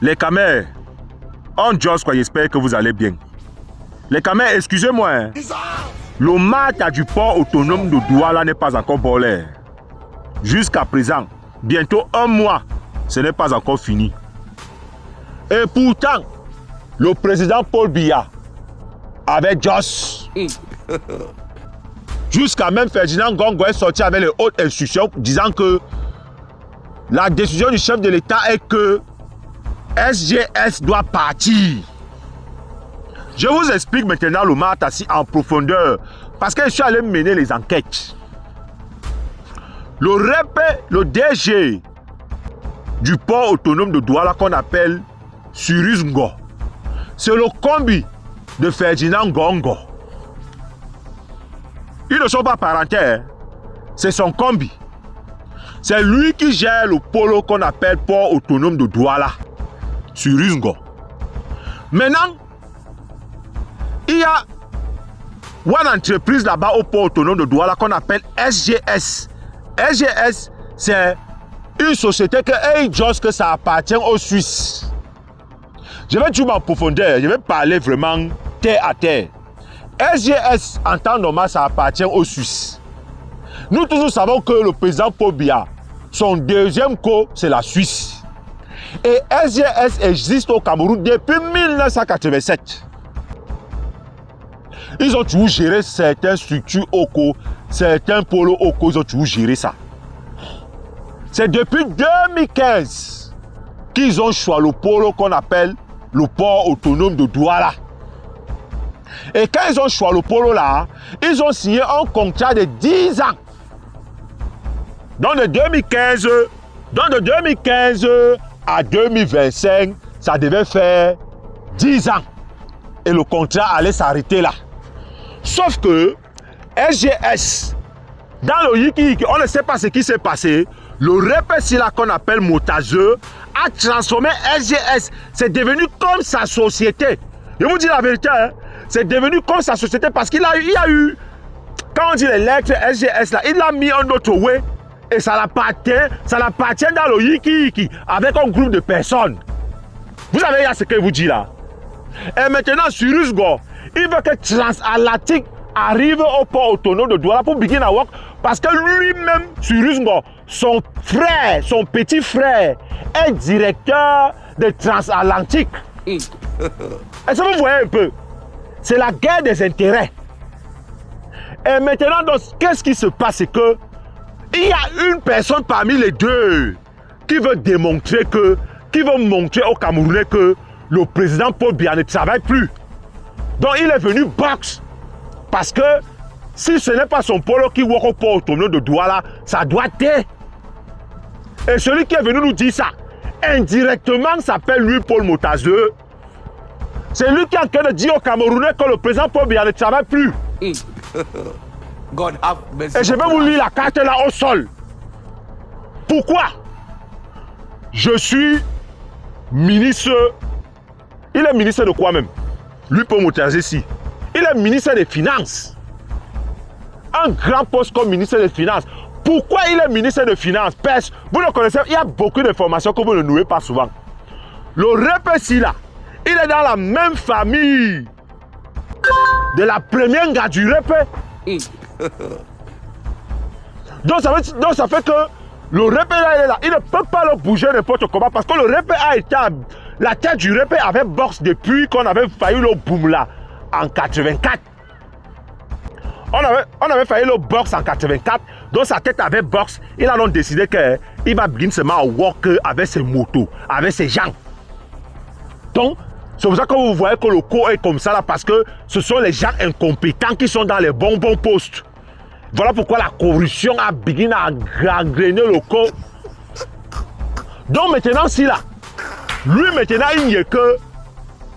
Les camers, on Joss, quoi, j'espère que vous allez bien. Les camers, excusez-moi, hein. Le match du port autonome de Douala n'est pas encore bolé. Jusqu'à présent, bientôt un mois, ce n'est pas encore fini. Et pourtant, le président Paul Biya avec Joss, jusqu'à même Ferdinand Gongo est sorti avec les hautes instructions disant que la décision du chef de l'État est que SGS doit partir. Je vous explique maintenant le Matassi en profondeur parce que je suis allé mener les enquêtes. Le DG du port autonome de Douala qu'on appelle Cyrus Ngo, c'est le combi de Ferdinand Gongo. Ils ne sont pas parentés, hein? C'est son combi. C'est lui qui gère le polo qu'on appelle port autonome de Douala, Cyrus Ngo. Maintenant, il y a une entreprise là-bas au port autonome de Douala qu'on appelle SGS. SGS, c'est une société que ça appartient aux Suisses. Je vais tout en profondeur, je vais parler vraiment terre à terre. SGS, en temps normal, ça appartient aux Suisses. Nous tous nous savons que le président Paul Biya, son deuxième co, c'est la Suisse. Et SGS existe au Cameroun depuis 1987. Ils ont toujours géré certaines structures au co, certains polos au co, ils ont toujours géré ça. C'est depuis 2015 qu'ils ont choisi le polo qu'on appelle le port autonome de Douala. Et quand ils ont choisi le polo là, ils ont signé un contrat de 10 ans. Donc de 2015 à 2025, ça devait faire 10 ans. Et le contrat allait s'arrêter là. Sauf que SGS, dans le Yiki, on ne sait pas ce qui s'est passé. Le repère là qu'on appelle Motazeux a transformé SGS. C'est devenu comme sa société. Je vous dis la vérité, hein? C'est devenu comme sa société parce qu'il y a eu, quand on dit les lettres SGS là, il a mis un autre way et ça l'appartient dans le Yiki avec un groupe de personnes. Vous savez, il y a ce que je vous dis là. Et maintenant, Cyrus Ngo, il veut que Transatlantique arrive au port autonome de Douala pour begin à work parce que lui-même, Cyrus Ngo, son frère, son petit frère, est directeur de Transatlantique. Est-ce que vous voyez un peu? C'est la guerre des intérêts. Et maintenant, qu'est-ce qui se passe? C'est que il y a une personne parmi les deux qui veut démontrer qui veut montrer aux Camerounais que le président Paul Biya ne travaille plus. Donc il est venu box. Parce que si ce n'est pas son polo qui work au port autonome de Douala, ça doit être. Et celui qui est venu nous dire ça, indirectement, s'appelle lui Paul Motazeux. C'est lui qui est en train de dire aux Camerounais que le président Paul Biya ne travaille plus. God have mercy. Et je vais vous lire la carte là au sol. Pourquoi? Je suis ministre. Il est ministre de quoi même? Lui Paul Motazeux ici. Il est ministre des Finances. Un grand poste comme ministre des Finances. Pourquoi il est ministre des Finances? Parce que vous le connaissez, il y a beaucoup d'informations que vous ne nouez pas souvent. Le RPC là, il est dans la même famille de la première garde du RP. Donc ça fait que le RP là, il est là. Il ne peut pas le bouger n'importe comment parce que le RP a été la tête du RP avait boxe depuis qu'on avait failli le boom là. En 84. On avait failli le box en 84. Donc sa tête avait box. Il a donc décidé qu'il va bien seulement walk avec ses motos, avec ses gens. Donc, c'est pour ça que vous voyez que le co est comme ça là, parce que ce sont les gens incompétents qui sont dans les bons postes. Voilà pourquoi la corruption a begin à gangréner le co. Donc maintenant, si là, lui maintenant, il n'y a que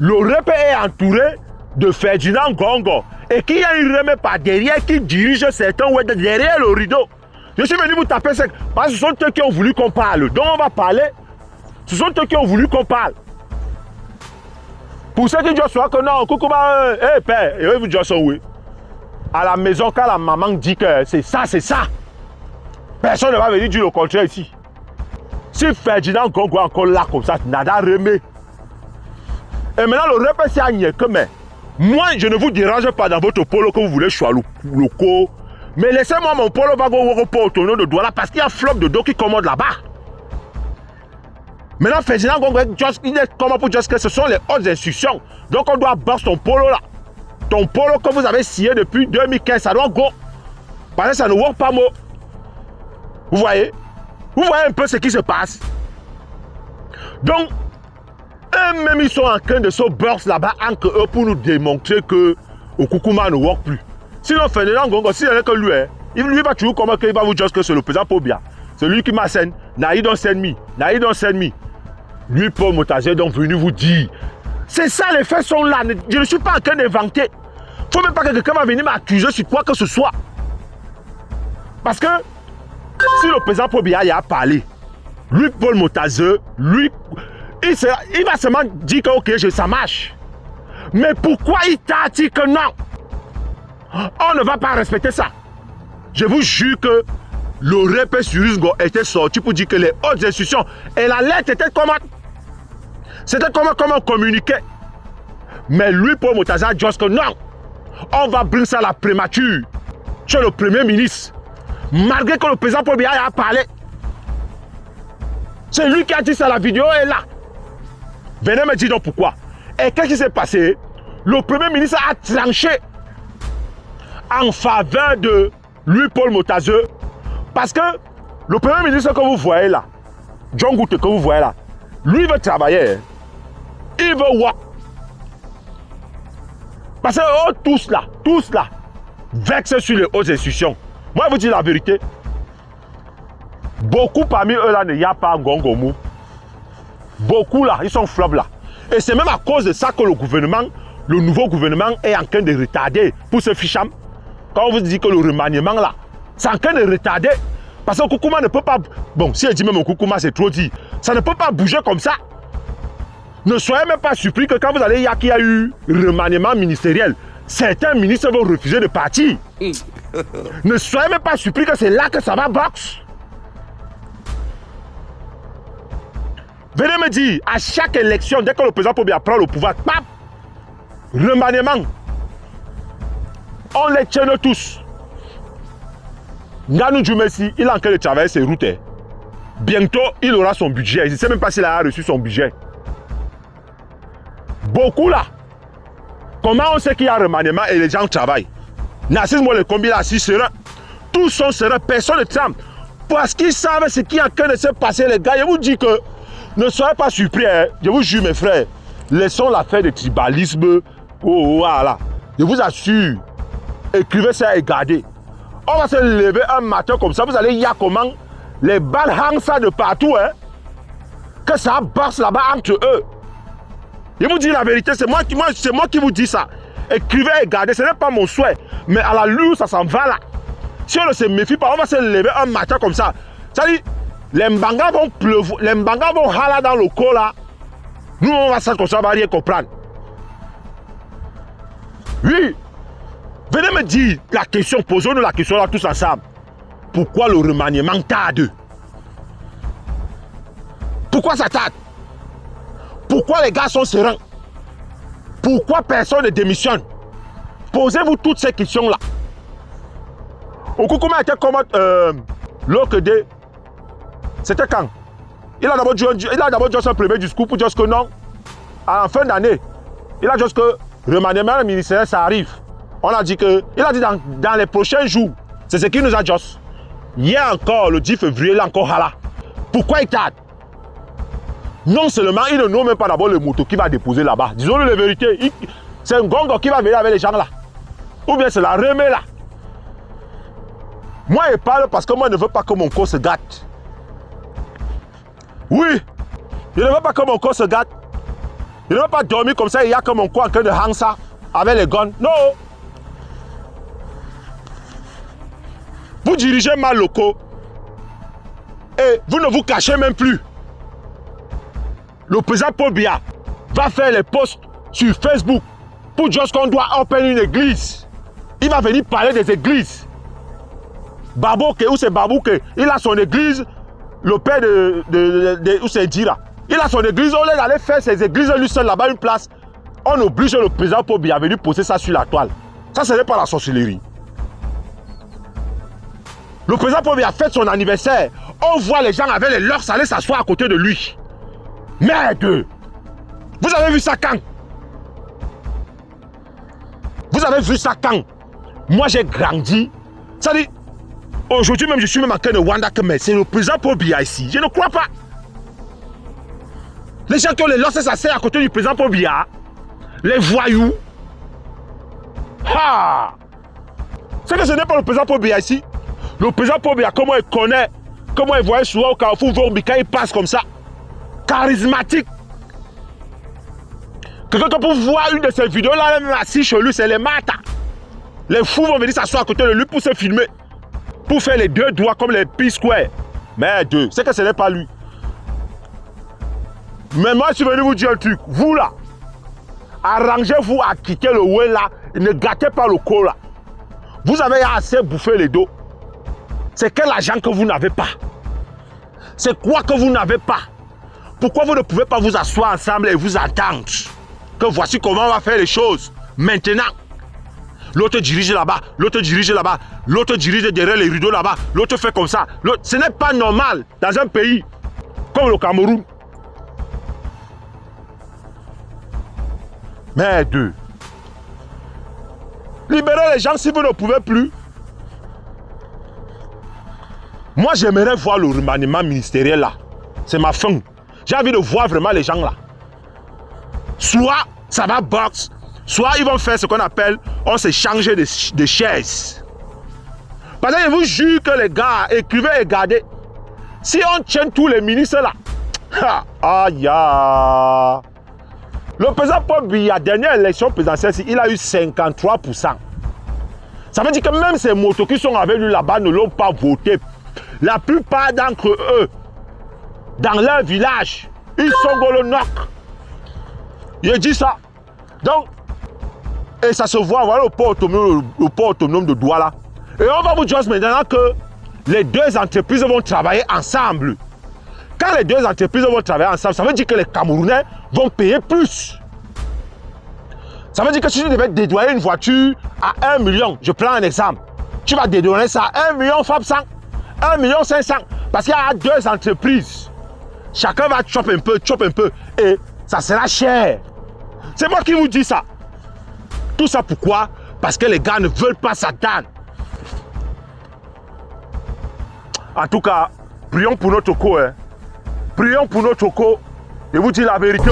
le rep est entouré de Ferdinand Gongo et qu'il y a une remet par derrière qui dirige certains ouais, derrière le rideau. Je suis venu vous taper sec parce que ce sont eux qui ont voulu qu'on parle. Donc on va parler. Ce sont eux qui ont voulu qu'on parle. Pour ceux qui disent que non, coucou, père, et vous dites oui. À la maison, quand la maman dit que c'est ça, c'est ça. Personne ne va venir dire le contraire ici. Si Ferdinand Gongo est encore là comme ça, nada remet. Et maintenant, le rep, c'est à que mais. Moi, je ne vous dérange pas dans votre polo que vous voulez choisir locaux. Mais laissez-moi mon polo va go pour au nom de Douala parce qu'il y a un flop de dos qui commande là-bas. Maintenant, Ferdinand Gongo, il est comment pour dire que ce sont les hautes instructions. Donc, on doit battre ton polo là. Ton polo que vous avez scié depuis 2015, ça doit go. Parce que ça ne work pas, moi. Vous voyez? Vous voyez un peu ce qui se passe. Donc, eux-mêmes, ils sont en train de se burst là-bas entre eux pour nous démontrer que Okoukouma ne work plus. Sinon, Ferdinand Gongo, si il n'y a que lui, lui va toujours comment qu'il va vous dire que c'est le président Pobia. C'est lui qui m'a scène. Naïd on send me. Naïd on send me. Lui, Paul Motazer, donc venu vous dire. C'est ça, les faits sont là. Je ne suis pas en train d'inventer. Il ne faut même pas que quelqu'un va venir m'accuser sur quoi que ce soit. Parce que si le président Pobia y a parlé, lui, Paul Motazer, lui, il va seulement dire que ok, ça marche. Mais pourquoi il t'a dit que non? On ne va pas respecter ça. Je vous jure que le repère sur Usgo était sorti pour dire que les hautes institutions et la lettre était comment? C'était comment on communiquait. Mais lui, Paul Motazer, dit que non. On va brûler ça à la prémature chez le Premier ministre. Malgré que le président Paul Biya a parlé. C'est lui qui a dit ça, la vidéo est là. Venez me dire donc pourquoi. Et qu'est-ce qui s'est passé? Le Premier ministre a tranché en faveur de lui, Paul Motazer. Parce que le Premier ministre que vous voyez là, John Goutte que vous voyez là, lui veut travailler. Il veut work. Parce que eux, tous là, vexent sur les hautes institutions. Moi, je vous dis la vérité. Beaucoup parmi eux là, il n'y a pas Ngongomou. Beaucoup là, ils sont flop là. Et c'est même à cause de ça que le nouveau gouvernement est en train de retarder pour ce ficham. Quand on vous dit que le remaniement là, c'est en train de retarder. Parce que Koukouma ne peut pas... Bon, si elle dit même au Koukouma, c'est trop dit. Ça ne peut pas bouger comme ça. Ne soyez même pas surpris que quand vous allez, qu'il y a eu remaniement ministériel, certains ministres vont refuser de partir. Ne soyez même pas surpris que c'est là que ça va box. Venez me dire, à chaque élection, dès que le président Pobia prend le pouvoir, pap, remaniement. On les tient tous. Nganou Djoumessi, il est en train de travailler ses routes. Bientôt, il aura son budget. Je ne sais même pas s'il a reçu son budget. Beaucoup là. Comment on sait qu'il y a un remaniement et les gens travaillent? Narcisse Molekombi là, si serein. Tous sont sereins, personne ne tremble. Parce qu'ils savent ce qui est en train de se passer, les gars. Je vous dis que ne soyez pas surpris. Hein. Je vous jure, mes frères. Laissons l'affaire de tribalisme. Oh, voilà. Je vous assure. Écrivez ça et gardez. On va se lever un matin comme ça. Vous allez y a comment les balles hangent ça de partout. Hein. Que ça passe là-bas entre eux. Je vous dis la vérité, c'est moi qui vous dis ça. Écrivez et gardez, ce n'est pas mon souhait. Mais à la lure, ça s'en va là. Si on ne se méfie pas, on va se lever un matin comme ça. C'est-à-dire, les mbangas vont pleuvoir, les mbangas vont haler dans le col là. Nous, on va ça comme ça, on va rien comprendre. Oui. Venez me dire la question, posons-nous la question là tous ensemble. Pourquoi le remaniement tarde? Pourquoi ça tarde? Pourquoi les gars sont sereins? Pourquoi personne ne démissionne? Posez-vous toutes ces questions-là. Okoukouma était comme l'OKD. C'était quand? Il a d'abord dit son premier discours pour dire que non. En fin d'année, il a dit que le remaniement ministériel, ça arrive. On a dit que, il a dit dans les prochains jours. C'est ce qu'il nous a dit. Hier encore, le 10 février, il a encore là. Pourquoi il tarde? Non seulement, il ne nomme même pas d'abord le moto qui va déposer là-bas. Disons-le la vérité. C'est un gongo qui va venir avec les gens là. Ou bien c'est la remée là. Moi, je parle parce que moi, je ne veux pas que mon corps se gâte. Oui. Je ne veux pas que mon corps se gâte. Je ne veux pas dormir comme ça et il y a que mon corps en train de hang ça avec les guns. Non. Vous dirigez mal le corps. Et vous ne vous cachez même plus. Le président Paul Biya va faire les posts sur Facebook pour dire qu'on doit open une église. Il va venir parler des églises. Babouke, où c'est Babouke? Il a son église le père où c'est dit là. Il a son église, on laisse aller faire ses églises lui seul là-bas une place. On oblige le président Paul Biya à venir poser ça sur la toile. Ça, ce n'est pas la sorcellerie. Le président Paul Biya fête son anniversaire. On voit les gens avec les leurs aller s'asseoir à côté de lui. Merde! Vous avez vu ça quand? Vous avez vu ça quand? Moi, j'ai grandi. Ça dit, aujourd'hui même, je suis même en train de wonder que c'est le président Paul Biya ici. Je ne crois pas. Les gens qui ont les leurs s'asseoir à côté du président Paul Biya, les voyous. Ah! C'est que ce n'est pas le président Paul Biya ici. Le président Paul Biya, comment il connaît, comment il voyait souvent au Carrefour Vorbika, il passe comme ça. Charismatique. Quelqu'un qui peut voir une de ces vidéos-là, même assis chez lui, c'est les matas. Les fous vont venir s'asseoir à côté de lui pour se filmer. Pour faire les deux doigts comme les P-Square. Merde, c'est que ce n'est pas lui. Mais moi, je suis venu vous dire un truc. Vous là, arrangez-vous à quitter le way là. Et ne gâtez pas le corps là. Vous avez assez bouffé les dos. C'est quel argent que vous n'avez pas? C'est quoi que vous n'avez pas? Pourquoi vous ne pouvez pas vous asseoir ensemble et vous attendre que voici comment on va faire les choses maintenant? L'autre dirige là-bas, l'autre dirige là-bas, l'autre dirige derrière les rideaux là-bas, l'autre fait comme ça. Ce n'est pas normal dans un pays comme le Cameroun. Merde. Libérez les gens si vous ne pouvez plus. Moi, j'aimerais voir le remaniement ministériel là. C'est ma fin. J'ai envie de voir vraiment les gens là. Soit ça va box, soit ils vont faire ce qu'on appelle, on s'est changé de chaises. Parce que je vous jure que les gars, écrivez et gardez. Si on tient tous les ministres là, aïe. Le président Paul Biya, dernière élection présidentielle, il a eu 53%. Ça veut dire que même ces motos qui sont avec lui là-bas ne l'ont pas voté. La plupart d'entre eux, dans leur village, ils sont golonok. Il dit ça. Donc, et ça se voit, voilà le port autonome de Douala. Et on va vous dire maintenant que les deux entreprises vont travailler ensemble. Quand les deux entreprises vont travailler ensemble, ça veut dire que les Camerounais vont payer plus. Ça veut dire que si tu devais dédouaner une voiture à 1 million, je prends un exemple, tu vas dédouaner ça à 1 million FAB 100, 1 million 500, parce qu'il y a deux entreprises. Chacun va chopper un peu, et ça sera cher. C'est moi qui vous dis ça. Tout ça pourquoi? Parce que les gars ne veulent pas s'attendre. En tout cas, prions pour notre co. Prions pour notre co. Je vous dis la vérité.